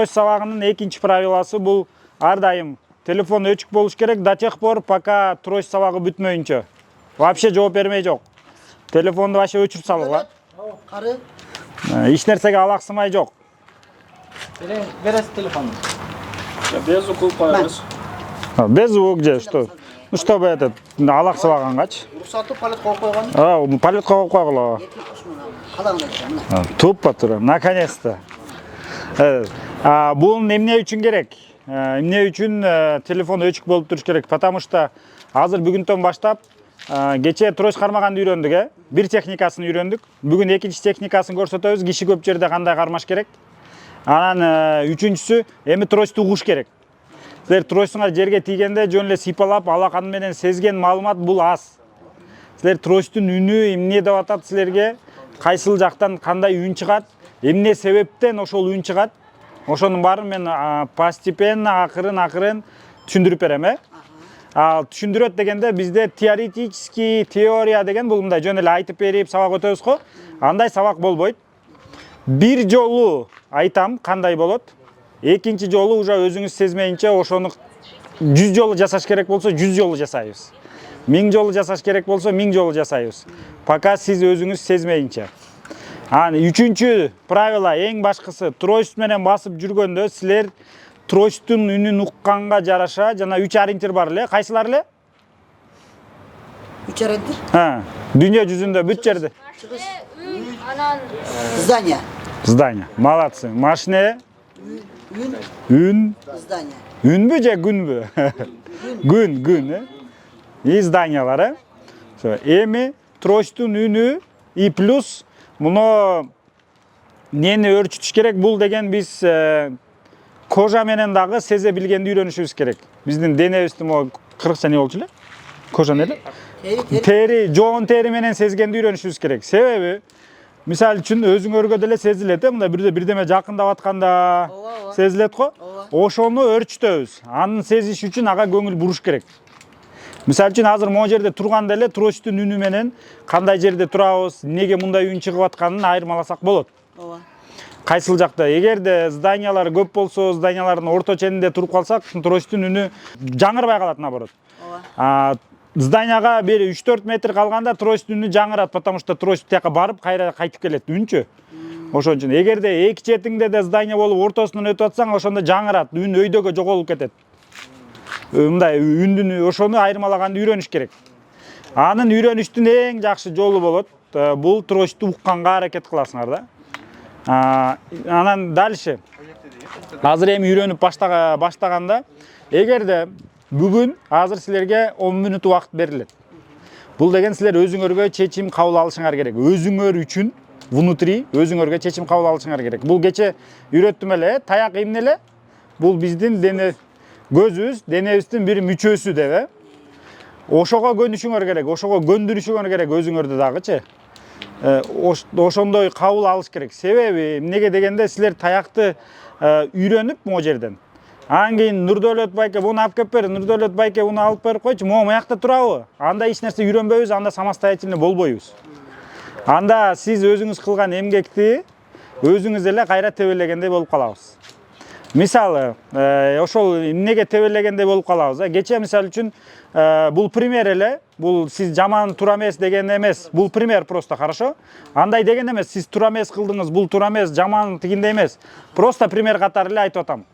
Трость сабагынын экинчи правиласы бул ар дайым телефон өчүк болуш керек до тех пор, пока трость сабагы бүтмөйүнчө. Вообще жооп бермей жок. Телефонду вообще өчүрүп салгыла. Кары. Эч нерсеге алаксымай жок. Бересиз телефонду. Без звука коебуз. Без звук же что? Ну чтобы этот алаксыбагангачы. Уруксаты палетка коюп койгон. Палетка коюп койгула. Калагын айтсам мына. Туппа тура, наконец-то. Бул эмне үчүн керек? Эмне үчүн телефон өчүк болуп туруш керек? Потому что азыр бүгүнтөн баштап кече трость кармаганды үйрөндүк, бир техникасын үйрөндүк. Бүгүн экинчи техникасын көрсөтөбүз. Киши көп жерде кандай кармаш керек. Анан үчүнчүсү эми тросту угуш керек. Силер тростуңар жерге тийгенде жөн эле сыйпалап алакан менен сезген маалымат бул аз. Силер тросттун үнү эмне деп атат силерге? Кайсыл жактан кандай үн чыгат? Эмне себептен ошол үн чыгат? Ошонун баарын мен постепенно акырын түшүндүрүп берем, Ал түшүндүрөт дегенде бизде теоретический теория деген бул мындай жөн эле айтып берип сабак өтөбүз го. Андай сабак болбойт. Бир жолу айтам кандай болот. Экинчи жолу уже өзүңүз сезмейинче ошону 100 жолу жасаш керек болсо 100 жолу жасайбыз. 1000 жолу жасаш керек болсо 1000 жолу жасайбыз. Пока сиз өзүңүз сезмейинче. Үчүнчү правило эң башкысы трость менен басып жүргөндө силер тросттун үнүн укканга жараша жана 3 ориентир бар эле. Кайсылар эле? 3 ориентир? Дүйнө жүзүндө бүт жерде. Здание. Здание. Молодцы. Машина. Үн. Здание. Үнбү же күнбү? Күн, И зданиялар, Эми тросттун үнү и плюс муну нени өрчүтүш керек? Бул деген биз кожа менен дагы сезе билгенди үйрөнүшүбүз керек. Биздин денебиздин могу кыргызча эмне болчу эле? Кожа эмне эле? Тери, жоон тери менен сезгенди үйрөнүшүбүз керек. Себеби мисалы үчүн өзүңөргө деле сезилет, мындай бирдеме жакындап атканда сезилет го. Ошону өрчүтөбүз. Аны сезиш үчүн ага көңүл буруш керек. Мисалы үчүн азыр могу жерде турганда эле тросттун үнү менен кандай жерде турабыз, эмнеге мындай үн чыгып атканын айырмаласак болот. Кайсыл жакта эгерде зданиялар көп болсо, зданиялардын орто ченинде туруп калсак, тросттун үнү жаңырбай калат наоборот. Зданияга бери 3-4 метр калганда тросттун үнү жаңырат, потому что трость тияка барып кайра кайтып келет үнчү. Ошон үчүн эгерде эки четиңде да здания болуп ортосунан өтүп атсаң, ошондо жаңырат, үн өйдөгө жоголуп кетет. Мындай үндүн ошону айырмалаганды үйрөнүш керек. Анын үйрөнүштүн эң жакшы жолу болот. Бул тросту укканга аракет кыласыңар да. Анан дальше. Азыр эми үйрөнүп баштаганда, эгерде бүгүн азыр силерге 10 мүнөт убакыт берилет. Бул деген силер өзүңөргө чечим кабыл алышыңар керек. Өзүңөр үчүн внутри өзүңөргө чечим кабыл алышыңар керек. Бул кече үйрөттүм эле, таяк эмне эле? Бул биздин дене көзүбүз, денебиздин бир мүчөсү деп, Ошого көнүшүңөр керек, ошого көндүрүшүңөр керек өзүңөрдү дагычы. Ошондой кабыл алыш керек. Себеби эмнеге дегенде силер таякты үйрөнүп могу жерден. Анан кийин Нурдөлөт байке буну алып кеп бер, Нурдөлөт байке буну алып берип койчу, моякта турабы? Анда эч нерсе үйрөнбөйбүз, анда самостоятельно болбойбуз. Анда сиз өзүңүз кылган эмгекти өзүңүз эле кайра тебелегендей болуп калабыз. Мисалы, ошол эмнеге тебелегендей болуп калабыз? Кече мисалы үчүн бул пример эле, бул сиз жаман туура эмес деген эмес. Бул пример просто, хорошо? Андай деген эмес, сиз туура эмес кылдыңыз, бул туура эмес, жаман тигиндей эмес. Просто пример катары эле айтып атам.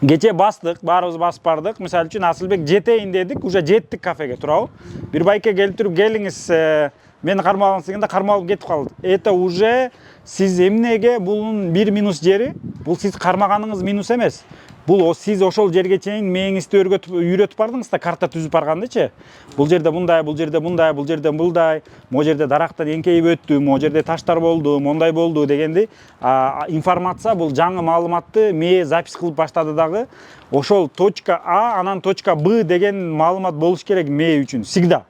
Кече бастык, баарыбыз басып бардык. Мисалы үчүн Асылбек жетейин дедик, уже жеттик кафеге, туурабы? Бир байке келип туруп, келиңиз, мени кармалыңыз дегенде кармалып кетип калды. Это уже сиз эмнеге бунун бир минус жери, бул сиз кармаганыңыз минус эмес. Бул сиз ошол жерге чейин мээңизди үйрөтүп бардыңыз да, карта түзүп баргандычы. Бул жерде мындай, бул жерде мындай, бул жерде мындай, могу жерде дарактан эңкейип өттү, могу жерде таштар болду, мондай болду дегенди информация, бул жаңы маалыматты мээ запись кылып баштады дагы. Ошол точка А, анан точка Б деген маалымат болуш керек мээ үчүн всегда.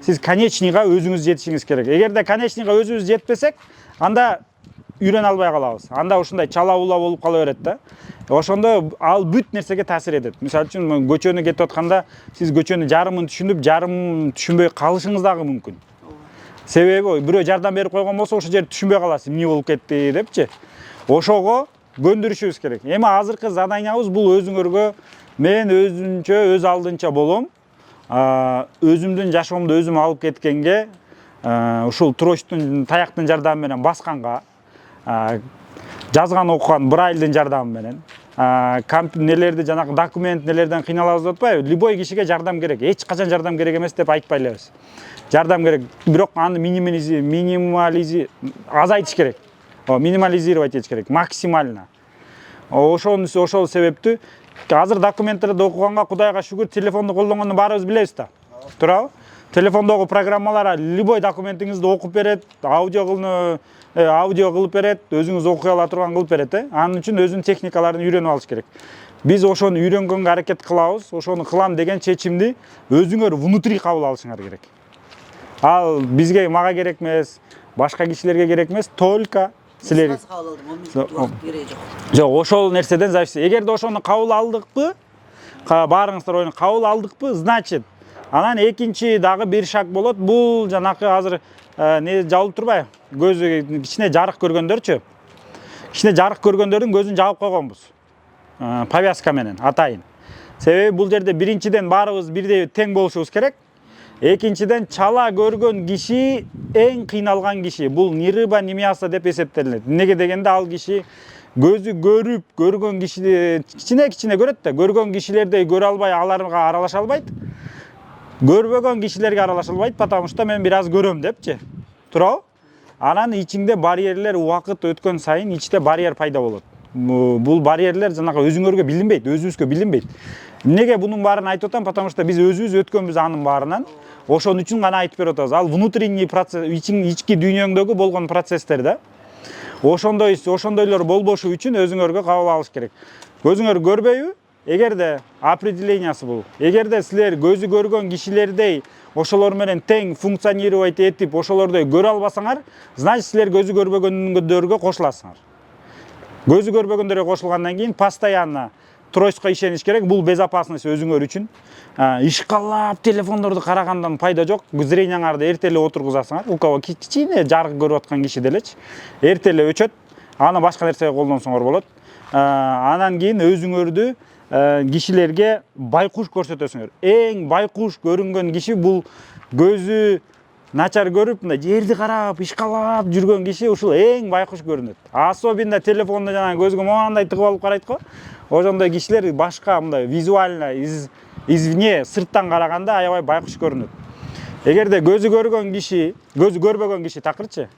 Сиз конечныйга өзүңүз жетишиңиз керек. Эгерде конечныйга өзүбүз жетпесек, анда үйрөнө албай калабыз. Анда ушундай чала-була болуп кала берет да. Ошондо ал бүт нерсеге таасир этет. Мисалы үчүн көчөнү кетип атканда сиз көчөнү жарымын түшүнүп, жарымын түшүнбөй калышыңыз дагы мүмкүн. Себеби бирөө жардам берип койгон болсо ошол жерди түшүнбөй каласыз, эмне болуп кетти депчи. Ошого көндүрүшүбүз керек. Эми азыркы заданиябыз бул өзүңөргө мен өзүнчө өз алдынча болом. Өзүмдүн жашоомду өзүм алып кеткенге, ушул тростун таяктын жардамы менен басканга, жазган окуган брайлдын жардамы менен, нелерди жанагы документ нелерден кыйналабыз деп атпайбы? Любой кишиге жардам керек. Эч качан жардам керек эмес деп айтпай элебиз. Жардам керек, бирок аны азайтыш керек. Минимализировать этиш керек, максимально. Ошол себептүү азыр документтерди окуганга Кудайга шүгүр телефонду колдонгонду баарыбыз билебиз да. Туурабы? Телефондогу программалар любой документиңизди окуп берет, аудио кылып берет, өзүңүз окуй ала турган кылып берет. Анын үчүн өзүнүн техникаларын үйрөнүп алыш керек. Биз ошону үйрөнгөнгө аракет кылабыз. Ошону кылам деген чечимди өзүңөр внутри кабыл алышыңар керек. Ал бизге, мага керек эмес, башка кишилерге керек эмес, только силер. Жок, ошол нерседен зависит. Эгерде ошону кабыл алдыкпы, баарыңыздар оюну кабыл алдыкпы, значит, анан экинчи дагы бир шаг болот. Бул жанакы азыр не жабылып турбайбы? Көзү кичине жарык көргөндөрчү. Кичине жарык көргөндөрдүн көзүн жаап койгонбуз. Повязка менен атайын. Себеби бул жерде биринчиден баарыбыз бирдей тең болушубуз керек. Экинчиден чала көргөн киши эң кыйналган киши. Бул нирыба немяса деп эсептелет. Неге дегенде ал киши көзү көрүп, көргөн кишиди кичине көрөт да, көргөн кишилердей көрө албай, аларга аралаша албайт. Көрбөгөн кишилерге аралаша албайт, потому что мен бир аз көрөм депчи. Туурабы? Анан ичиңде барьерлер убакыт өткөн сайын ичте барьер пайда болот. Бул барьерлер жанагы өзүңөргө билинбейт, өзүбүзгө билинбейт. Неге бунун баарын айтып атам? Потому что биз өзүбүз өткөнбүз анын баарынан. Ошон үчүн гана айтып берип атабыз. Ал внутренний процесс, ички дүйнөңдөгү болгон процесстер да. Ошондойлор болбошу үчүн өзүңөргө кабыл алыш керек. Көзүңөр көрбөйбү? Эгерде определениясы бул. Эгерде силер көзү көргөн кишилердей ошолор менен тең функционировать этип, ошолордой көрө албасаңар, значит силер көзү көрбөгөндөргө кошуласыңар. Көзү көрбөгөндөргө кошулгандан кийин постоянно тростко ишениш керек. Бул безопасность өзүңөр үчүн. Ишкалап телефондорду карагандан пайда жок. Зрениеңарды эрте эле отургузасыңар. У кого кичине жарык көрүп аткан киши делечи, эрте эле өчөт. Аны башка нерсеге колдонсоңор болот. Анан кийин өзүңөрдү кишилерге байкуш көрсөтөсүңөр. Эң байкуш көрүнгөн киши бул көзү начар көрүп, мындай жерди карап, ишкалап жүргөн киши ушул эң байкуш көрүнөт. Особенно телефонду жана көзгө моундай тыгып алып карайт го. Ошондой кишилер башка мындай визуально извне, сырттан караганда аябай байкуш көрүнөт. Эгерде көзү көргөн киши, көзү көрбөгөн киши такырчы,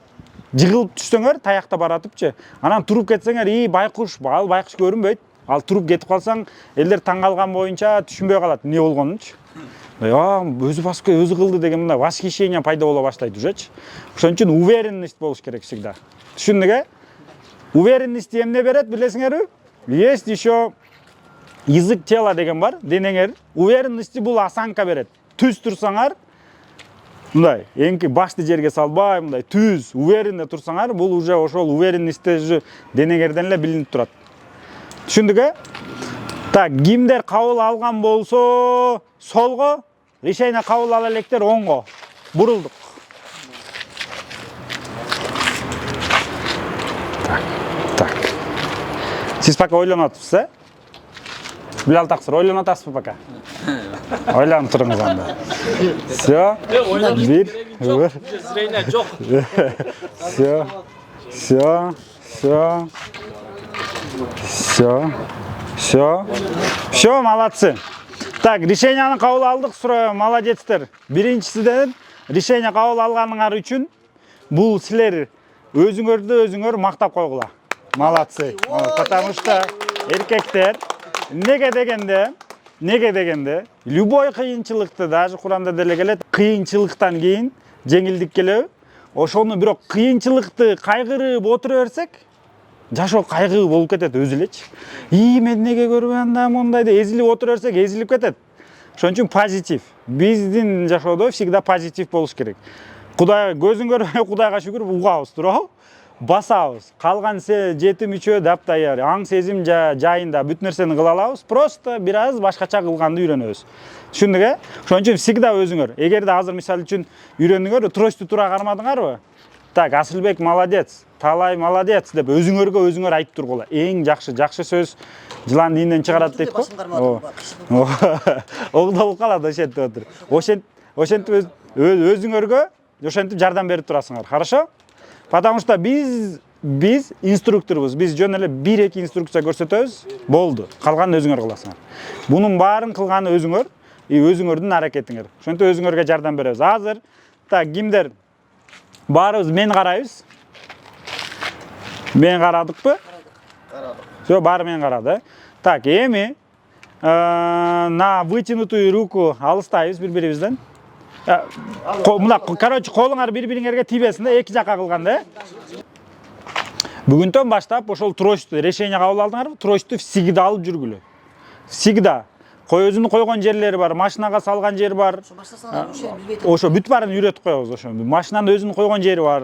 жыгылып түшсөңөр, таякта баратыпчы, анан туруп кетсеңер, байкуш, ал байкуш көрүнбөйт. Ал туруп кетип калсаң, элдер таң калган боюнча түшүнбөй калат эмне болгонунчу. Өзү басып өзү кылды деген мындай восхищение пайда боло баштайт ужечи. Ошон үчүн уверенность болуш керек всегда. Түшүндүк, Уверенность эмне берет, билесиңерби? Есть еще язык тела деген бар, денеңер. Уверенности бул осанка берет. Түз турсаңар, мындай, эңки башты жерге салбай, мындай түз, уверенно турсаңар, бул уже ошол уверенности денеңерден эле билинип турат. Түшүндүк, Так, кимдер кабыл алган болсо солго, решение кабыл ала электер оңго. Бурулдук. Так. Сиз пока ойлонуп атасыз, Билал таксыр, ойлонуп атасызбы пока? Ойлонуп туруңуз анда. Всё. Бир. Зрение жок. Все, молодцы. Так, решениени кабыл алдык, молодецтер. Биринчисиден решение кабыл алганыңар үчүн бул силер өзүңөр мактап койгула. Молодцы. Потому что эркектер неге дегенде любой кыйынчылыкты, даже Куранда деле келет, кыйынчылыктан кийин жеңилдик келеби? Ошону бирок кыйынчылыкты кайгырып отура берсек, жашоо кайгы болуп кетет өзү элечи. Мен неге көрбөй анда мондай деп эзилип отура берсек, эзилип кетет. Ошон үчүн позитив. Биздин жашоодо всегда позитив болуш керек. Кудай көзүн көрбөй, Кудайга шүгүр, угабыз, туурабы? Басабыз. Калган жетим үчөө даптайыр. Аң сезим жайында бүт нерсени кыла алабыз. Просто бир аз башкача кылганды үйрөнөбүз. Түшүндүк, Ошон үчүн всегда өзүңөр. Эгерде азыр мисалы үчүн үйрөндүңөр, тросту туура кармадыңарбы? Так, Асылбек молодец, Талай молодец деп өзүңөргө өзүңөр айтып тургула. Эң жакшы сөз жылан ийинен чыгарат дейт го. Огда болуп калат ошентип отур. Ошентип өзүңөргө ошентип жардам берип турасыңар. Хорошо? Потому что биз инструкторбуз. Биз жөн эле 1-2 инструкция көрсөтөбүз, болду. Калганын өзүңөр кыласыңар. Бунун баарын кылганы өзүңөр, өзүңөрдүн аракетиңер. Ошентип өзүңөргө жардам беребиз. Азыр так кимдер баарыбыз мен карайбыз. Мен карадыкпы? Карадык. Всё, баары мен карады. Так, эми на вытянутую руку алыстайбыз бири-бирибизден. Мына, короче, колуңар бири-бириңерге тийбесин да, эки жакка кылганда. Бүгүнтөн баштап ошол тросту решение кабыл алдыңарбы? Тросту всегда алып жүргүлө. Всегда. Өзүнүн койгон жерлери бар, машинага салган жери бар. Ошо бүт баарын үйрөтүп коебуз ошо. Машинанын өзүнүн койгон жери бар.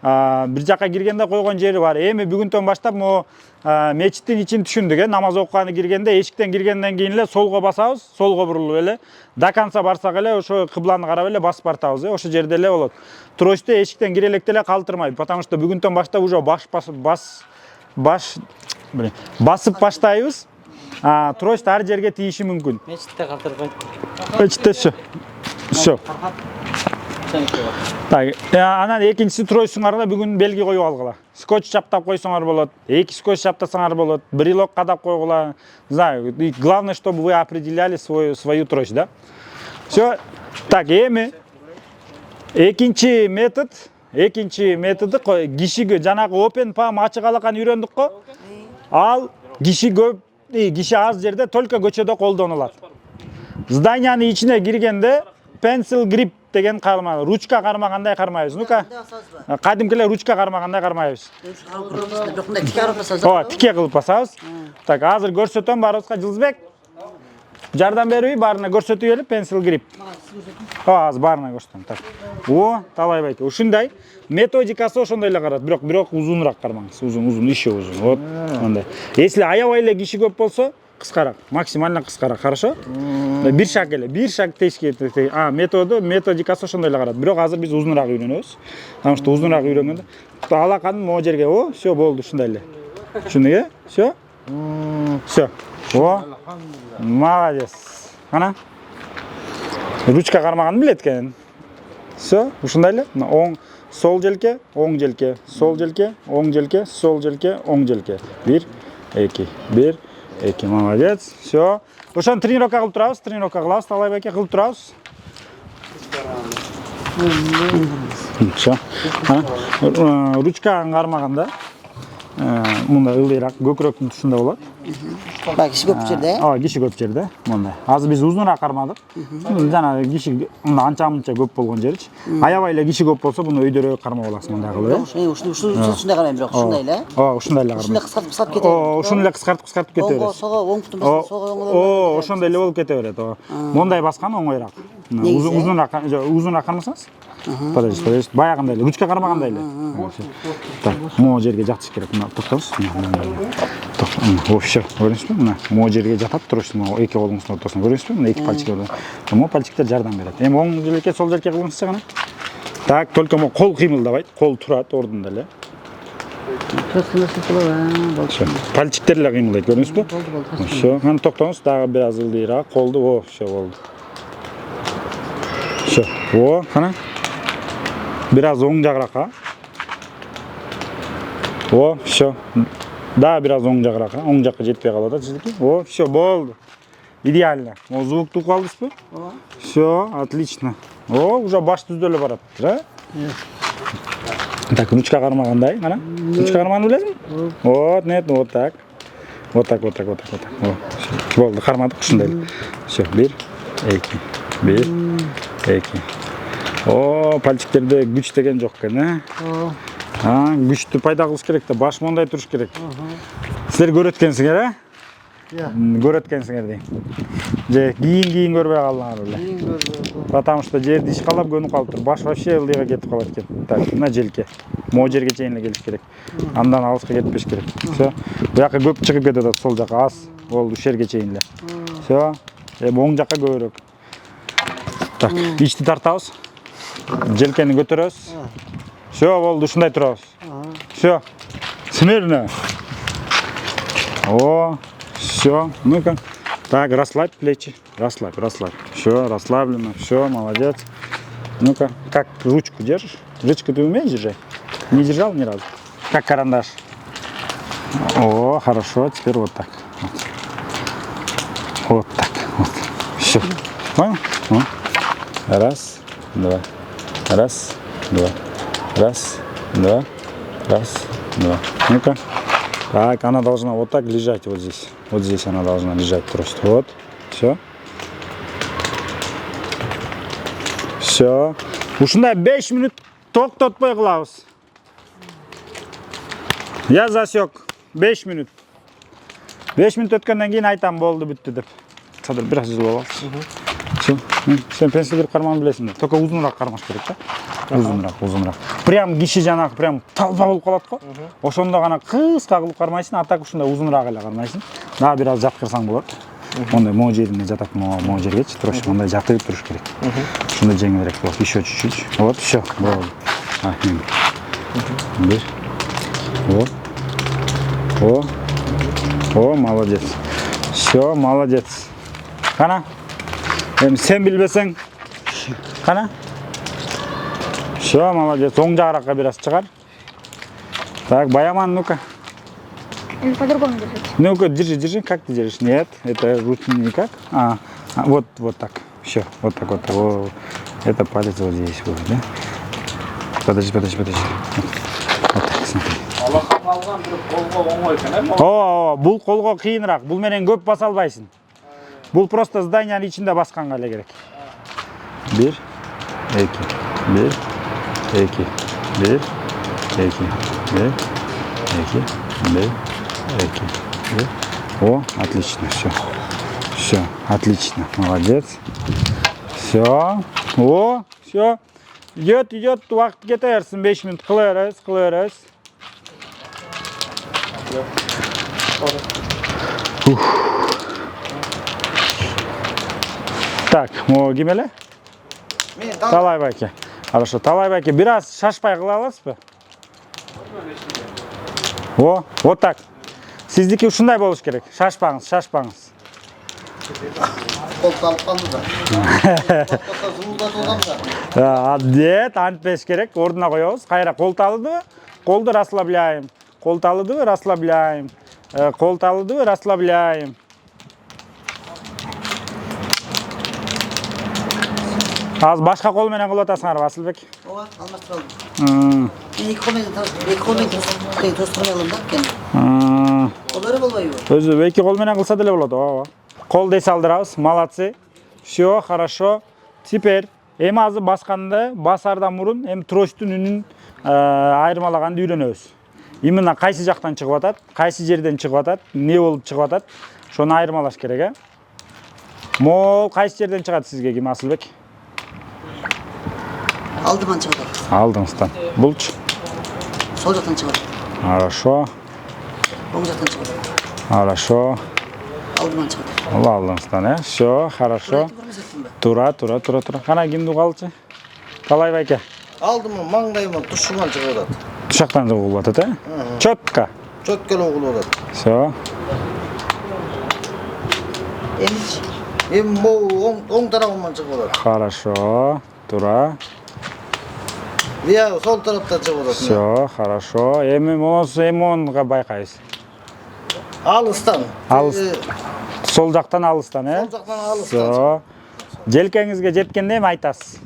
Бир жакка киргенде койгон жери бар. Эми бүгүнтөн баштап могу мечиттин ичин түшүндүк, намаз окуганы киргенде, эшиктен киргенден кийин эле солго басабыз, солго бурулуп эле, до конца барсак эле ошо кыбланы карап эле басып бартабыз, ошо жерде эле болот. Тросту эшиктен кире электе эле калтырмай, потому что бүгүнтөн баштап уже басып баштайбыз. Трост ар жерге тийиши мүмкүн. Мечитте калтырбайт. Мечитте Всё. Так, анан экинчиси тростуңарга бүгүн белги коюп алгыла. Скотч чаптап койсоңор болот, 2 скотч чаптасаңар болот, брелок кадап койгула. Знаю, главное, чтобы вы определяли свою трость, да? Всё. Так, эми экинчи методу кишиге жанагы open palm ачык алаканы үйрөндүк го. Ал киши аз жерде только көчөдө колдонулат. Зданиянын ичине киргенде pencil grip деген карма, ручка кармагандай кармайбыз. Ну-ка. Кадимкилер ручка кармагандай кармайбыз. Тике кылып басабыз. Так, азыр көрсөтөм баарыбызга. Жылызбек. Жардам бериби баарына көрсөтүп келип pencil grip. Азыр баарына көрсөтөм. Так. Талай байке. Ушундай методикасы ошондой эле карат, бирок узунураак кармаңыз. Узун, еще узун. Вот, мындай. Если аябай эле киши көп болсо, кыскараак, максимально кыскараак, хорошо? Бир шаг тешке. Методикасы ошондой эле карат. Бирок азыр биз узунураак үйрөнөбүз. Потому что узунураак үйрөнгөндө алаканын могу жерге, всё болду ушундай эле. Түшүндүк, Всё? Всё. Молодец. Ана. Ручка кармаганды билет экен. Всё, ушундай эле. Оң, сол желке, оң желке, сол желке, оң желке, сол желке, оң желке. 1 2 молодец. Всё. Ошону тренировка кылып турабыз, кылабыз, Талай байке кылып турабыз. Всё. Ручка кармаганда мындай ылдыйраак, көкүрөктүн тушунда болот. Киши көп жерде. Киши көп жерде. Мындай. Азыр биз узунураак кармадык. Жана киши анча-мынча көп болгон жерчи. Аябай эле киши көп болсо, буну өйдөрөөк кармап аласың мындай кылып, Ушундай карайм, бирок ушундай эле. Ушундай эле кармайм. Ушундай кыскартып кетет. Ушуну эле кыскартып кете берет. Сого, оң бутун басса, сого оңдо. Ошондой эле болуп кете берет. Мондай баскан оңоюраак. Узунураак кармасаңыз. Подожди. Баягындай эле, ручка кармагандай эле. Так, могу жерге жатыш керек. Мына токтоңуз. Всё, көрүнүзбү? Мына могу жерге жатат, туруш, эки колуңуздун ортосуна көрүнүзбү? Мына эки пальчик бар. Могу пальчиктер жардам берет. Эми оң желке, сол желке кылыңызчы гана. Так, только могу кол кыймылдабайт, кол турат ордунда эле. Пальчиктер эле кыймылдайт, көрүнүзбү? Всё, аны токтоңуз, дагы бир аз ылдыйраак, колду, всё болду. Всё, кана. Бир аз оң жагыракка. Всё. Да, бир аз оң жагыракка. Оң жакка жетпей калат да, жеки. Всё, болду. Идеально. Звукту угуп алдыңызбы? Всё, отлично. Уже баш түздө эле барат, Так, ручка кармагандай, кана. Ручка кармаганы билесиңби? Нет, вот так. Вот так. Болду, кармадык ушундай эле. Всё, 1 2 пальчиктерде күч деген жок экен, күчтү пайда кылыш керек да, баш мондай туруш керек. Силер көрөт экенсиңер, Көрөт экенсиңер дейм. Же кийин көрбөй калдыңар беле. Потому что жерди ишкалап көнүп калыптыр. Баш вообще ылдыйга кетип калат экен. Так, мына желке. Могу жерге чейин эле келиш керек. Андан алыска кетпеш керек. Всё. Буяка көп чыгып кетет, сол жака аз. Болду, ушул жерге чейин эле. Всё. Оң жака көбүрөөк. Так, ичти тартабыз. Желкени көтөрөбүз. Все, болду, ушундай турабыз. Все. Смирно. О, все. Ну-ка. Так, расслабь плечи. Расслабь. Все, расслаблено. Все, молодец. Ну-ка, как ручку держишь? Ручку ты умеешь держать? Не держал ни разу? Как карандаш. О, хорошо. Теперь вот так. Вот так. Вот. Все. Понял? Ну. Раз, два. Раз, два. Раз, два. Раз, два. Ну-ка. Так, она должна вот так лежать вот здесь. Вот здесь она должна лежать просто. Вот. Все. Все. Ушундай 5 минут токтотпой кылабыз. Я засек. 5 минут. 5 минут өткөндөн кийин айтам болду бүттү деп. Садыр бир аз жылып алабыз. Все. Сен пенсилер карман билесиң. Только узунураак кармаш керек да. Узунураак. Прям киши жанагы прям талба болуп калат го. Ошондо гана кыска кылып кармайсың, а так ушундай узунураак эле кармайсың. Дагы бир аз жаткырсаң болот. Ондай могу жерине жатат, могу жергечи туруш, ондай жатып туруш керек. Ушундай жеңилирээк болот. Еще чуть-чуть. Вот, все. Болду. Бир. О, молодец. Все, молодец. Кана? Сен билбесең. Кана? Все, молодец. Оң жагыракка бир аз чыгар. Так, Баяман, ну-ка. По-другому держите. Ну-ка, держи. Как ты держишь? Нет, это ручный никак. Вот так. Все, вот так. О, это палец вот здесь будет, да? Подожди. Вот так, смотри. Алган бир колго оңой экен, О, бул колго кыйыныраак. Бул менен көп баса албайсың. Бул просто зданиянын ичинде басканга эле керек. 1, 2, 1, 2, 1, 2, 1, 2, 1, 2. О, отлично, все, отлично, молодец. Все, о, все. Идет, вакыт кете берсин, 5 минут кыла беребиз. Так, могу ким эле? Талай байке. Хорошо, Талай байке, бир аз шашпай кыла аласызбы? О, вот так. Сиздики ушундай болуш керек. Шашпаңыз. Koltuğa kaldı da. Koltuğa zımıldatılgan da. Адет, антпеш керек. Ордуна коебуз. Кайра колду алдыбы? Колду расслабляем. Колду алдыбы? Расслабляем. Колду алдыбы? Расслабляем. Az башка кол менен кылып атасыңарбы, Асылбек? Ova, almasın. İki kolmen tostunu alın da kendi. Kolları bolbayı var. Өзү эки кол менен кылса деле болот. Ооба. Кол дей салдырабыз. Молодцы. Все, хорошо. Теперь эми азыр басканды, басардан мурун эми тростун үнүн айырмалаганды үйрөнөбүз. Именно кайсы жактан чыгып атат, кайсы жерден чыгып атат, эмне болуп чыгып атат, ошону айырмалаш керек, э? Мол кайсы жерден чыгат сизге ким, Асылбек? Aldırman çıkıyor. Алдыңыздан. Булчу. Sol jaktan çıkıyor. Хорошо. Oң jактан çıkıyor. Хорошо. Aldırman çıkıyor. Алдыңыздан, э? Все, хорошо. Тура. Кана кимди калчы? Талай байке. Алдым маңдайыма тушуман чыгып атат. Тушактан чыгып атат, э? Четко. Чөткөл угулуп атат. Все. Эми могу оң тарабыман чыгып атат. Хорошо. Тура. Бия сол тараптан чыгып атат. Все, хорошо. Эми монга байкайсыз. Алыстан. Сол жактан алыстан, э? Сол жактан алыстан. Все. Желкеңизге жеткенде эми айтасыз.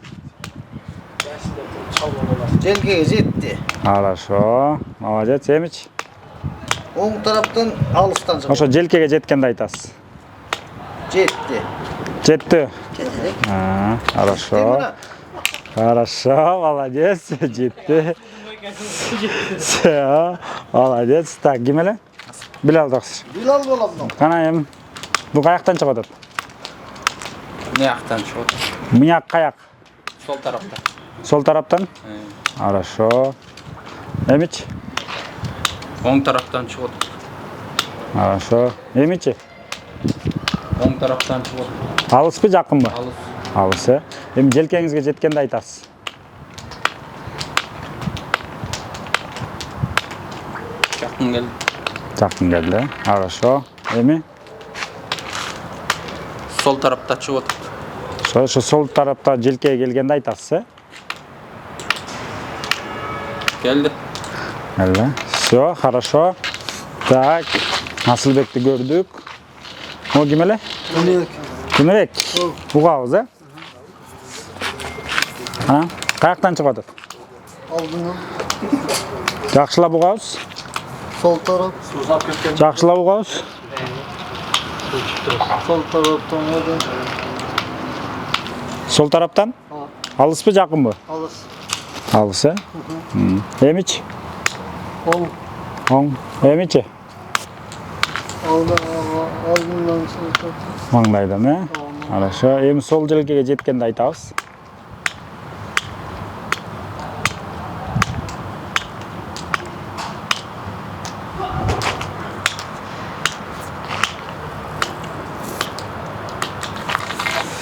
Желкеге жетти. Хорошо. Молодец, эмич. Оң тараптан алыстан чыгып. Ошо желкеге жеткенде айтасыз. Жетти. Жетти. Keserek. Хорошо. Хорошо, молодец, жетти. Все, молодец. Так, ким эле? Билал токсур. Билал болом. Кана эми бул каяктан чыгып атат? Ne jaqdan chiqadi? Мыяк каяк? Sol tarafta. Сол тараптан? Хорошо. Эмич? Oң taraftan chiqadi. Хорошо. Эмичи? Oң taraftan chiqadi. Алыспы, жакынбы? Alыс. Алыс, э? Эми желкеңизге жеткенде айтасыз. Жақын келді. Жақын келді. Хорошо. Эми? Сол тарапта шығып отыр. Ошо сол тарапта желкеге келгенде айтасыз, э? Келді. Келді. Все, хорошо. Так, Асылбекті көрдік. О, ким эле? Күнүрек. Угабыз, э? Каяктан чыгып атат? Алдыңа. Жакшылап угабыз. Sol taraf. Жакшылап угабыз. Sol taraftan hadi. Сол тараптан? Алыспы, жакынбы? Alış. Алыс, э? Эмичи? Ol. Оң. Эмичи? Алдından sol taraf. Маңдайдан, э? Хорошо. Эми сол желкеге жеткенде айтабыз.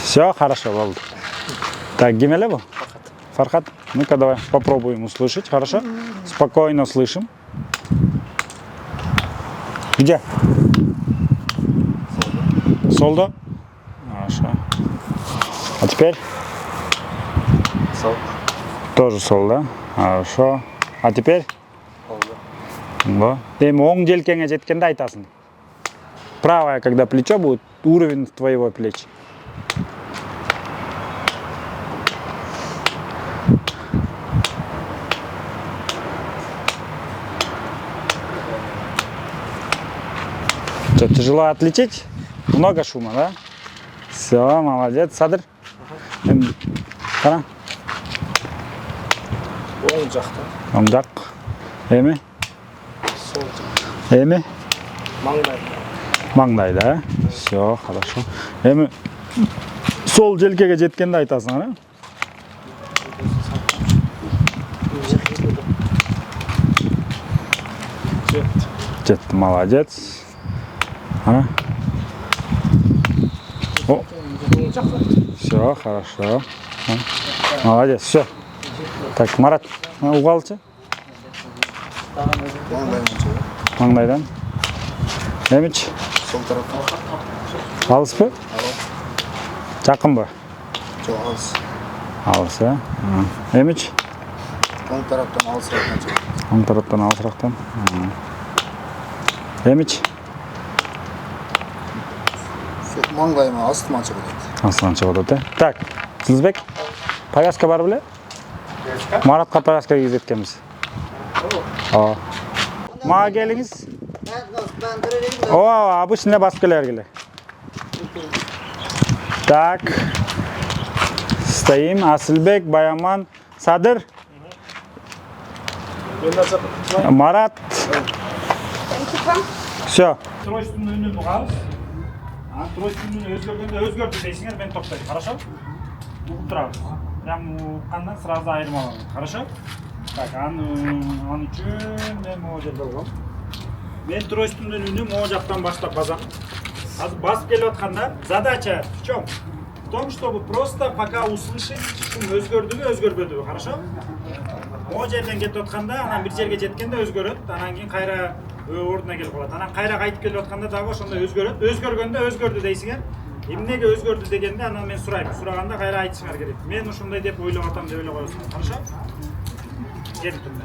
Все, хорошо, болды. Так, ким эле бу? Фархат. Ну-ка, давай попробуем услышать, хорошо? Спокойно слышим. Где? Солда? Хорошо. А теперь? Сол. Тоже сол, да? Хорошо. А теперь? Во. Эми оң желкеңе жеткенде айтасың. Правое, когда плечо будет, уровень твоего плеча. Что, тяжело отличить? Много шума, да? Все, молодец, Садыр. Қара? Оң жақта. Оң жақ. Эми? Сол жақ. Эми? Маңдай. Маңдай, да? Все, хорошо. Эми сол желкеге жеткенде айтасың, ана? Жетті, молодец. Ана? О, все, хорошо. Молодец, все. Так, Марат, уғалшы? Маңдайдан. Эмич? Sol taraftan. Алыс па? Жақын ба? Çok alış. Алыс, ә? Эмич? Ön taraftan alışırken çık. Оң тараптан алысырақтан. Эмич? Şu manglayma astıma çıkacak. Астынан шығып отыр, ә? Так, Сылызбек, повязка бар біле? Маратқа повязка кигізеткенбіз. Мага келіңіз. Ben görelim de. О, обычно басып келер келе. Так. Стоим. Асылбек, Баяман, Садыр, Марат. Все. Тройстың үнін ұғалыз. Тройстың үнін өзгөрді дейсіңер, мен тоқтайды. Хорошо? Ұғып тұрабыз. Прям ұққаннан сразу айырмаланады. Хорошо? Так, аны үшін мен о жерде ұғам. Мен тройстың үнін о жақтан баштап базам. Басып келіп отқанда задача в чем? В том, чтобы просто пока услышать, шум өзгөрдү бе, өзгөрбөдү бе, хорошо? О жерден кетип атканда, анан бир жерге жеткенде өзгөрөт, анан кийин кайра ордуна келип калат. Анан кайра кайтып келип атканда дагы ошондо өзгөрөт. Өзгөргөндө өзгөрдү дейсиңер. Эмнеге өзгөрдү дегенде анан мен сурайм. Сураганда кайра айтышыңар керек. Мен ушундай деп ойлоп атам деп ойлоп коесуңар, хорошо? Кеттим.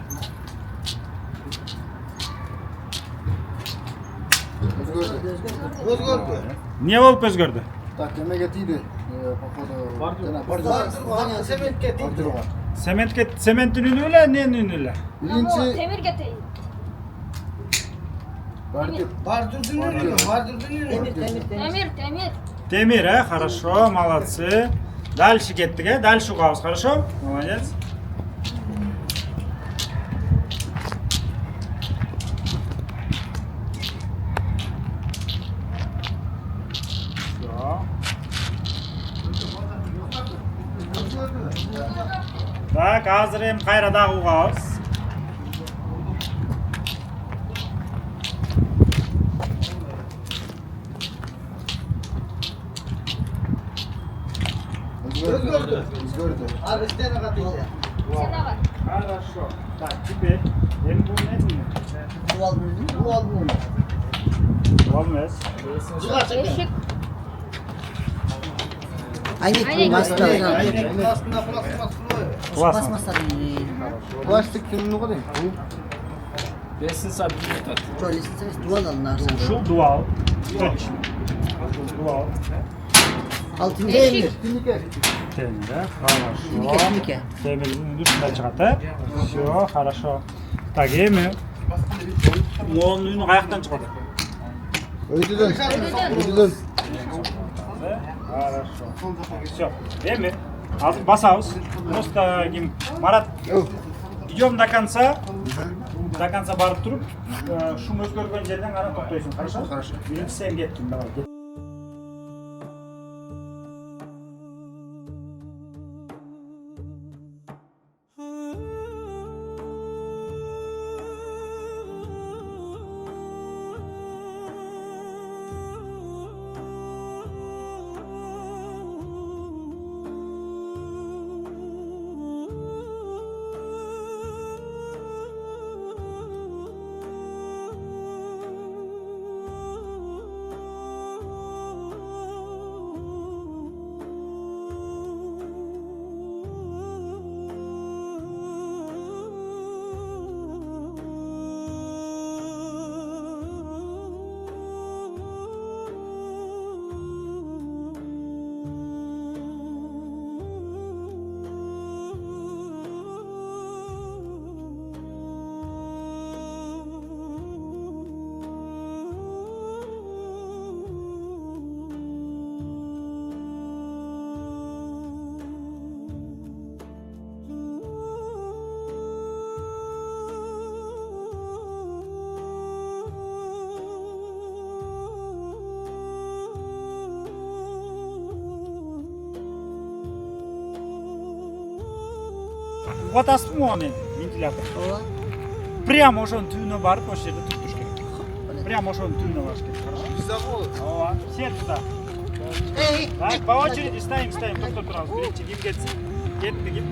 Özgürdü. Не болуп өзгөрдү? Так, yemek etiydi. Pogodu. Сементке, цементтин үнү эле, эмненин үнү эле? Birinci Temir getireyim. Temir. Темир, хорошо, молодцы. Дальше кеттик, дальше угабыз, хорошо? Молодец. Так, азыр эми кайра дагы угабыз. özgürdü. Abi işte ne kadar. Sen de var. Хорошо. Так, теперь эми бул эмне? Dual buldun. Dual bu. Olmaz. Eşik. Aynı bastı. Aslında Классно. Basmasa plastik filmini koyayım. Besin saat bir tat. şöyle dual alın arsa. Ушел дуал. Дуал. Altın Demir. eşik. Timike. Темір, да? Хорошо. Timike. Темірдің үстінде шығады. Все, хорошо. Так, эми оның үнü қаяқтан шығады? Ödülün. Ödülün. Хорошо. Все. Эми азыр басабыз. Просто ким Марат идем до конца. До конца барып туруп, шум өзгөргөн жерден карап токтойсуң, хорошо? Хорошо. Биринчи сен кеттиң, давай. Отасың ғой оны вентилятор. Ооба. Прямо ошонун түбүнө барып, ошол жерде туруп туруш керек. Прямо ошонун түбүнө барыш керек. Хорошо? Bizde bu. Ооба. Все туда. Так, по очереди ставим, токтоп турабыз. Биринчи ким кетсин? Кетти ким?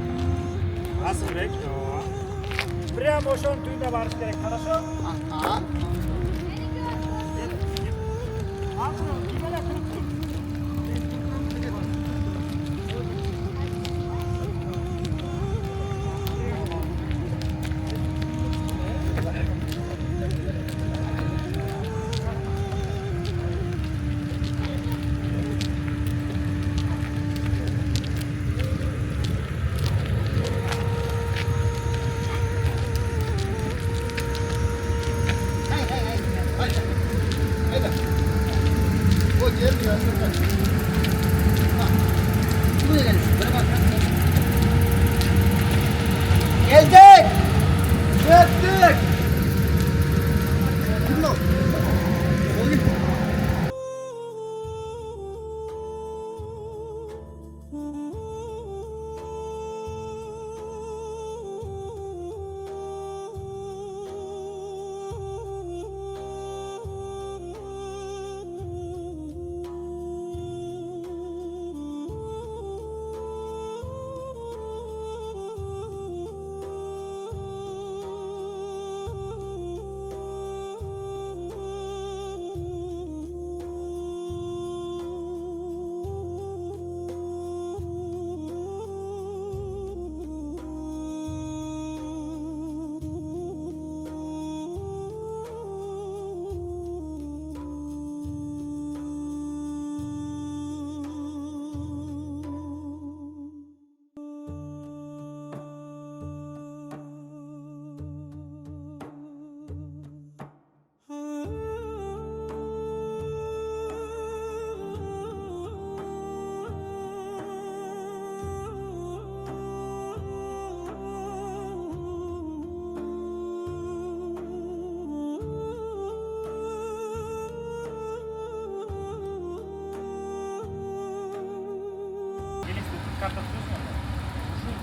Асылбек. Ооба. Прямо ошонун түбүнө барыш керек. Хорошо? Ага. Акырын, ким эле туруп тур. O gelmiyor. Buraya gelin. Buraya bak. Geldik. Geldik. Kim o? Oyun.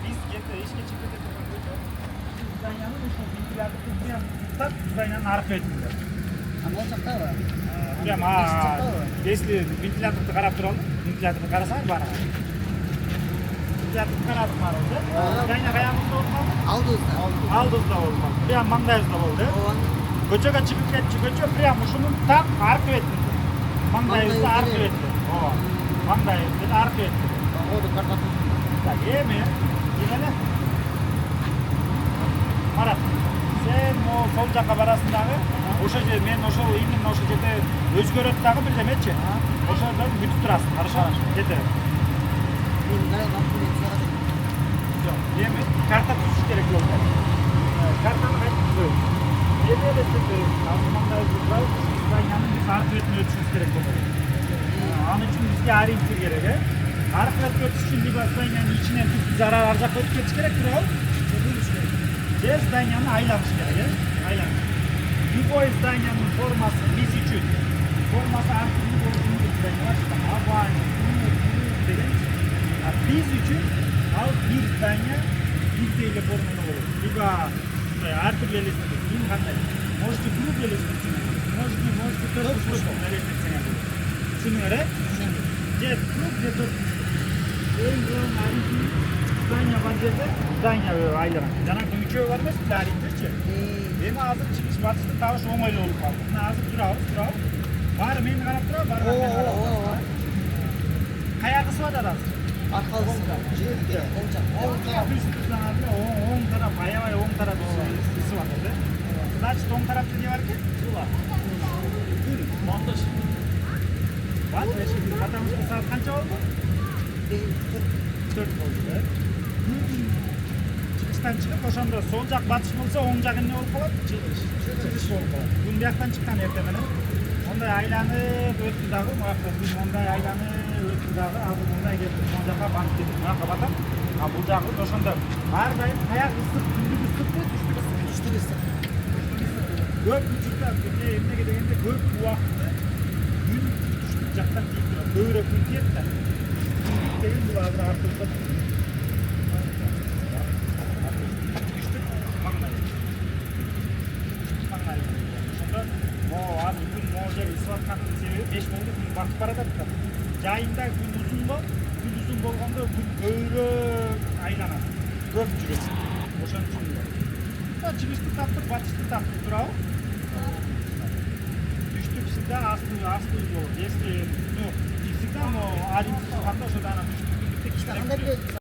Biz eşke çıkıp şu ventilatörü так дизайнын аркы бетинде. Ama çakta var. Прямо, если вентиляторды карап туралы, вентиляторды карасаң бара. Вентиляторды карадым бара, да? Дайна каягыбызда болуп калды? Aldığınızda. Алдыбызда болуп калды. Прямо маңдайыбызда болду, да? Ооба. Көчөгө чыгып кетчү. Көчө прям ушунун так аркы бетинде. Маңдайыбызды аркы бетинде. Ооба. Маңдайыбызды аркы бетинде. Оду картат. Так, эми келеле. Марат, сен сол жака барасың дагы. Ошо жерде мен именно ошо жерде өзгөрөт дагы бирдемечи. Ошондо күтүп турасың, хорошо? Кете. Мен дайыма күнөтсө. Жок, эми карта түзүш керек болду. Картаны кайтып түзөбүз. Эле азмандай турабыз, Испаниянын биз аркы бетине өтүшүбүз керек болду. Ал үчүн бизге ориентир керек, аркы бетке өтүш үчүн либо Испаниянын ичинен түзүп ар жакка өтүп кетиш керек, туурабы? Же зданияны айланыш керек, айланыш. Любой зданиянын формасы биз үчүн. Формасы ар түрдүү болушу мүмкүн зданиялар, абан, деген. Биз үчүн ал бир здания бирдей эле формада болот. Либо ар түрдүү элестетип, ким кандай. Можете круг элестетип, можете төрт элестетсең болот. Түшүнүңөр, же круг, же төрт. Эң жөн ориентир здания бар жерде здания айланат. Жанагы үчөө бар эмес, ориентирчи. Эми азыр чыгыш батышты табыш оңойлуу болуп калды. Мына азыр турабыз. Баары мени карап турабы, баары мени карап. Каягы сып атат азыр. Аркалысында. Жерде. Оң жак. Оң тарап, аябай оң тарап ысып атат, Значит, оң тарапта не бар экен? Сула. Күн, монтаж. Потому что саат канча болду? 4 болду, чыгыштан чыгып, ошондо сол жак батыш болсо, оң жак эмне болуп калат? Чыгыш болуп калат. Күн бияктан чыккан эртең менен. Мондай айланып өттү дагы, муякта күн мондай айланып өттү дагы, азыр мондай кетип, мына жака банып кетип, муяка батат. А бул жагы ошондо ар дайым каяк ысык, күндүк ысыкпы, түштүк ысык. Көп учурда эмнеге дегенде көп убакытты күн түштүк жактан тийип турат. Көбүрөөк күн тиет да. Деген бул азыр артылса. Азыр күн могу жерге ысып аткандын себеби 5 болду, күн батып баратат да. Жайында күн узун болгондо күн көбүрөөк айланат, көп жүрөт. Ошон үчүн чыгышты таптык, батышты таптык, туурабы? Түштүк всегда асты болот. Если, не всегда, но ориентир кандай ошондо анан түштүк.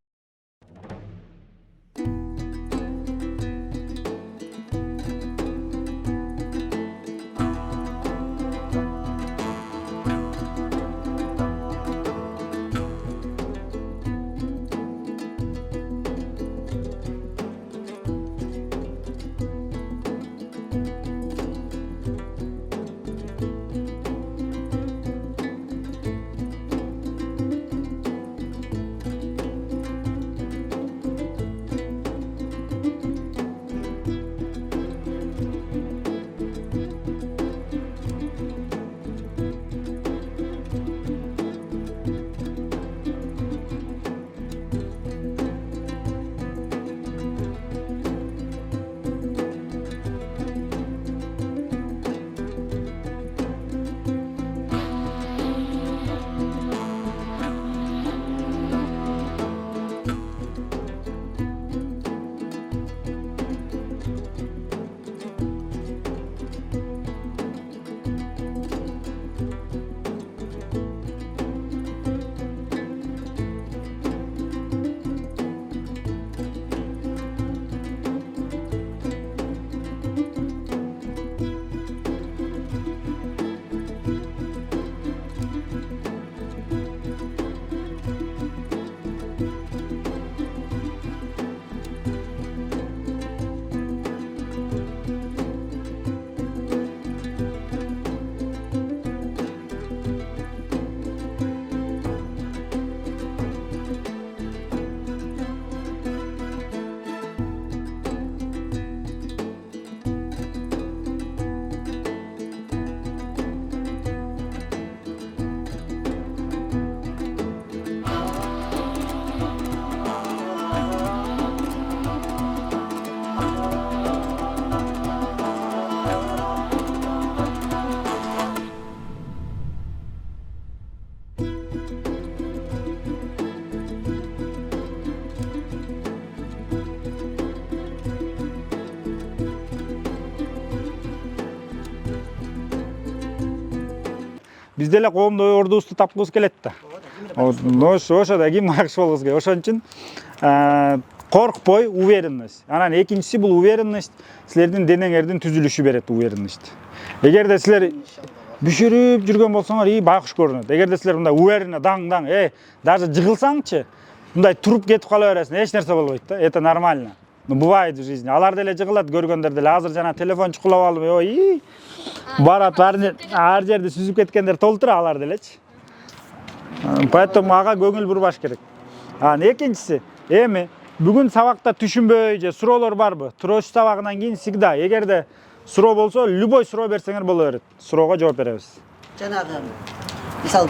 Биз деле коомдо ордубузду тапкыбыз келет да. Ошо да ким акшы болгубуз келет. Ошон үчүн коркпой, уверенность. Анан экинчиси бул уверенность силердин денеңердин түзүлүшү берет уверенность. Эгерде силер бүшүрүп жүргөн болсоңор байкуш көрүнөт. Эгерде силер мындай уверенно даң, даже жыгылсаңчы, мындай туруп кетип кала бересиң, эч нерсе болбойт да. Это нормально. Ну бывает в жизни. Алар деле жыгылат, көргөндөр деле. Азыр жана телефон чукулап алып, ой, барат ар жерде сүзүп кеткендер толтура алар делечи. Поэтому ага көңүл бурбаш керек. Экинчиси, эми бүгүн сабакта түшүнбөй же суроолор барбы? Трош сабагынан кийин всегда, эгерде суроо болсо, любой суроо берсеңер боло берет. Суроого жооп беребиз. Жанагы мисалы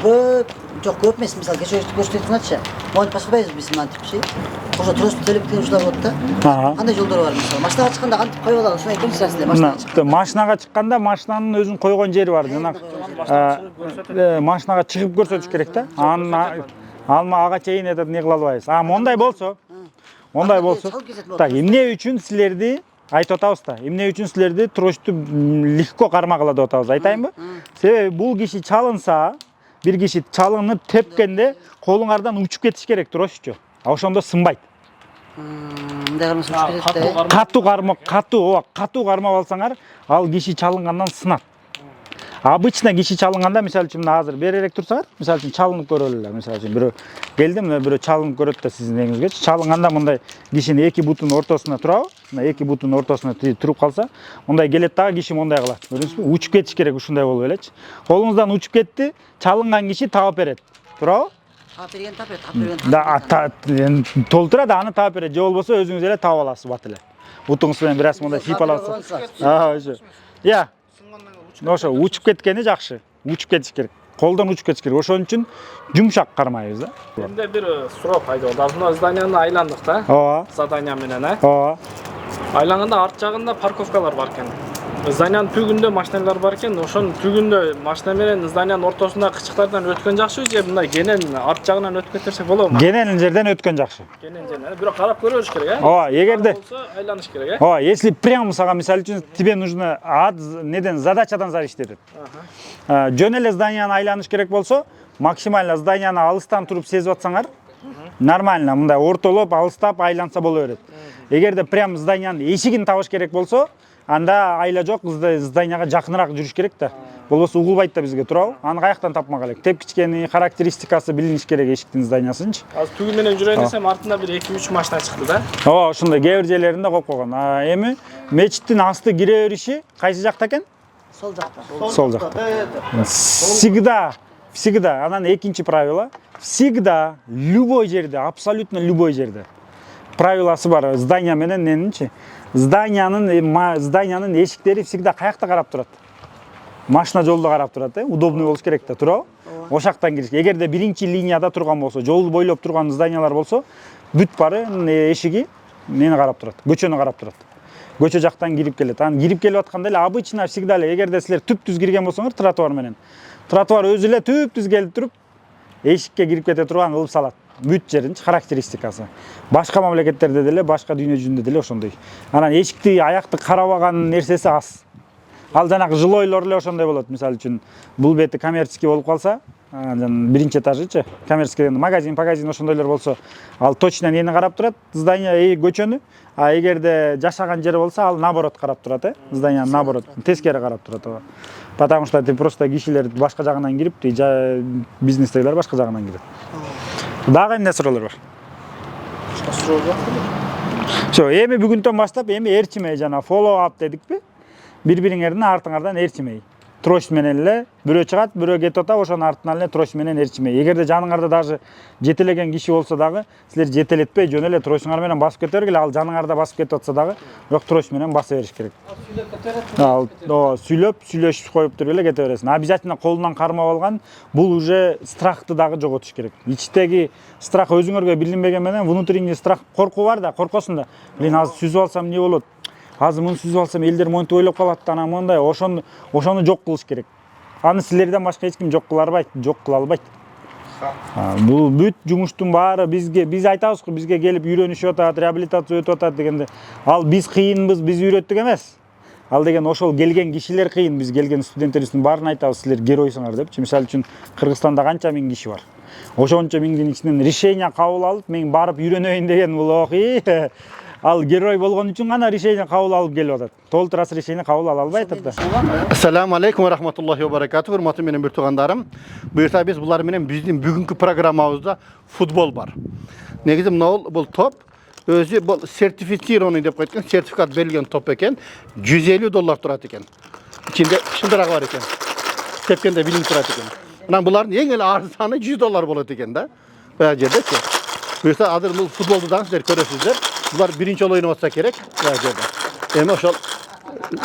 көп эмес, мисалы көрсөтүңөрчү. Монтип баспайбыз биз мынтипчи. Ошо тросту төлөп ушулар болот да. Кандай жолдор бар мисалы? Машинага чыкканда кантип коюп алабыз? Ушуну айтыңызчы силер. Машинага чыкканда машинанын өзүн койгон жери бар. Машинага чыгып көрсөтүш керек да. Ага чейин не кыла албайбыз. Мондай болсо. Так, эмне үчүн силерди айтып атабыз да. Эмне үчүн силерди трошту легко кармагыла деп атабыз, айтайынбы? Себеби бул киши чалынса, бир киши чалынып тепкенде колуңардан учуп кетиш керек трошчу. Ошондо сынбайт. Катуу кармап алсаңар, ал киши чалынгандан сынат. Обычно киши чалынганда, мисалы үчүн азыр беререк турсаңар, мисалы үчүн чалынып көрөлү эле. Мисалы үчүн бирөө келди, мына бирөө чалынып көрөт да сиздин эңиңизгечи. Чалынганда мындай кишинин эки бутунун ортосуна турабы? Мына эки бутунун ортосуна туруп калса, мындай келет дагы киши мындай кылат. Көрдүңүзбү? Учуп кетиш керек, ушундай болуп элечи. Колуңуздан учуп кетти, чалынган киши таап берет. Турабы? Таап берген. Толтурат, аны таап берет. Же болбосо өзүңүз эле таап аласыз бат эле. Бутуңуз менен бир аз мындай тийип аласыз. Ошо. Ошо учуп кеткени жакшы. Учуп кетиш керек. Колдон учуп кетиш керек. Ошон үчүн жумшак кармайбыз да. Менде бир суроо пайда болду. Азыр зданияны айландык да. Ооба. Задания менен, Ооба. Айланганда арт жагында парковкалар бар экен. Зданиянын түгүндө машиналар бар экен. Ошонун түгүндө машина менен зданиянын ортосунда кычыктардан өткөн жакшыбы же мындай кенен арт жагынан өтүп кетирсек болобу? Кенен жерден өткөн жакшы. Кенен жерден. Бирок карап көрүш керек, Ооба, эгерде болсо айланыш керек, Ооба, если прямо сага мисалы үчүн тебе нужно задачадан зависит этет. Жөн эле зданияны айланыш керек болсо, максимально зданияны алыстан туруп сезип атсаңар, нормально мындай ортолоп, алыстап айланса боло берет. Эгерде прям зданиянын эшигин табыш керек болсо, анда айла жок, зданияга жакыныраак жүрүш керек да. Болбосо угулбайт да бизге, турабы? Аны каяктан тапмак элек? Тепкичкени, характеристикасы билиниш керек эшиктин зданиясынчы. Азыр түгү менен жүрөйүн десем, артында бир 2-3 машина чыкты да. Ооба, ошондой кээ бир жерлеринде коюп койгон. Эми мечиттин асты кире бериши кайсы жакта экен? Сол жакта. Сол жакта. Всегда. Анан экинчи правило. Всегда, любой жерде, абсолютно любой жерде. Правиласы бар. Здания менен ненинчи? Зданиянын эшиктери всегда каякта карап турат. Машина жолду карап турат, удобный болуш керек да, турабы? Ошактан кириш. Эгерде биринчи линияда турган болсо, жол бойлоп турган зданиялар болсо, бүт бары эшиги нени карап турат, көчөнү карап турат. Көчө жактан кирип келет. Анан кирип келип атканда эле обычно всегда эле эгерде силер түп-түз кирген болсоңор тротуар менен. Тротуар өзү эле түп-түз келип туруп, эшикке кирип кете турган кылып салат. Бүт жеринчи характеристикасы. Башка мамлекеттерде деле, башка дүйнө жүзүндө деле ошондой. Анан эшикти, аякты карабаган нерсеси аз. Ал жанагы жилойлор эле ошондой болот. Мисалы үчүн, бул бети коммерческий болуп калса, биринчи этажычы, коммерческий магазин ошондойлор болсо, ал точно нени карап турат, здание, көчөнү. А эгерде жашаган жери болсо, ал наоборот карап турат, зданияны наоборот, тескери карап турат. Потому что просто кишилер башка жагынан кирип, бизнестегилер башка жагынан кирет. Дагы эмне суроолор бар? Суроо жок. Жо, эми бүгүнтөн баштап эми эрчимей жана follow up дедикпи? Бири-бириңердин артыңардан эрчимей. Трош менен эле бирөө чыгат, бирөө кетип атат, ошонун артынан эле трош менен эрчимей. Эгерде жаныңарда даже жетелеген киши болсо дагы, силер жетелетпей жөн эле трошуңар менен басып кете бергиле, ал жаныңарда басып кетип атса дагы, бирок трош менен баса бериш керек. Сүйлөшүп коюп туруп эле кете бересиң. Обязательно колунан кармап алган, бул уже страхты дагы жоготуш керек. Ичтеги страх өзүңөргө билинбеген менен внутренний страх, коркуу бар да, коркосуң да. Блин, азыр сүзүп алсам эмне болот? Азыр муну сүзүп алсам элдер монтип ойлоп калат да, анан мындай, ошону жок кылыш керек. Аны силерден башка эч ким жок кыла албайт. Бул бүт жумуштун баары биз айтабыз го, бизге келип үйрөнүшүп атат, реабилитация өтүп атат дегенде, ал биз кыйынбыз, биз үйрөттүк эмес. Ал деген ошол келген кишилер кыйын. Биз келген студенттерибиздин баарын айтабыз, силер геройсуңар депчи. Мисалы үчүн Кыргызстанда канча миң киши бар. Ошончо миңдин ичинен решение кабыл алып, мен барып үйрөнөйүн деген бул ал герой болгон үчүн гана решение кабыл алып келип атат. Толтура решение кабыл ала албайт да. Ассаламу алейкум ва рахматуллахи ва баракатуху. Урматтуу менен бир туугандарым. Буюрса биз булар менен биздин бүгүнкү программабызда футбол бар. Негизи бул топ өзү бул сертифицированный деп койгон, сертификат берилген топ экен. $150 турат экен. Ичинде шылдырагы бар экен. Тепкенде билинип турат экен. Мына булардын эң эле арзаны $100 болот экен да. Бул жердечи. Буюрса азыр бул футболду да силер көрөсүздөр. Булар биринчи жолу ойноп атса керек бул жерде. Эми ошол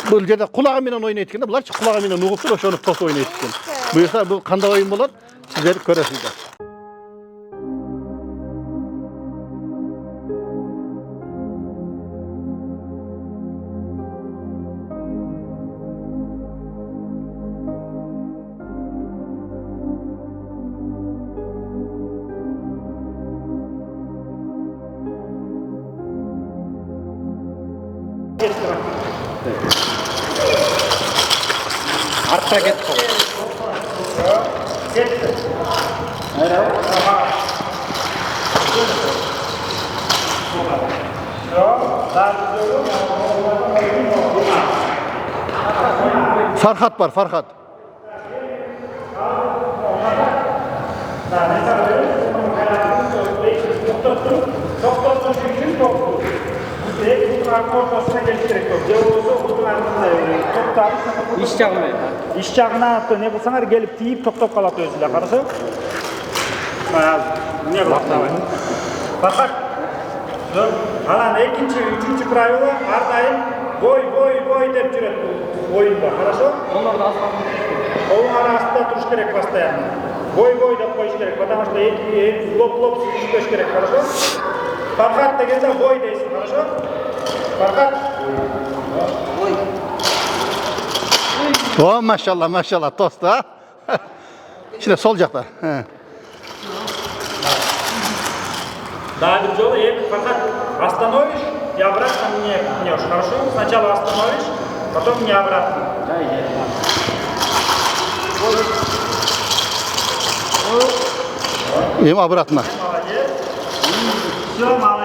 бул жерде кулагы менен ойнойт экен да. Буларчы кулагы менен угуп туруп ошону тосуп ойнойт экен. Буюрса бул кандай оюн болот? Силер көрөсүздөр. Артқа кетті. Кетті. Farhat var, Farhat. İş жағына не қылсаңар келіп тиіп тоқтап қалады өзі де, қарасы. Не қылады? Фархат, алан екінші, үшінші правила ардайым бой деп жүреді ойында, қарасы. Қолың астында тұрыш керек постоянно. Бой деп қойыш керек, потому что лоп сүзіспеш керек, қарасы. Фархат дегенде бой дейсің, қарасы. Фархат. Oh maşallah maşallah tost ha. Şimdi sol жақта. Да, bir жолы Фархат остановишь и обратно мне пнешь, хорошо? Сначала остановишь, потом мне обратно. Им обратно. Молодец. Все, молодец.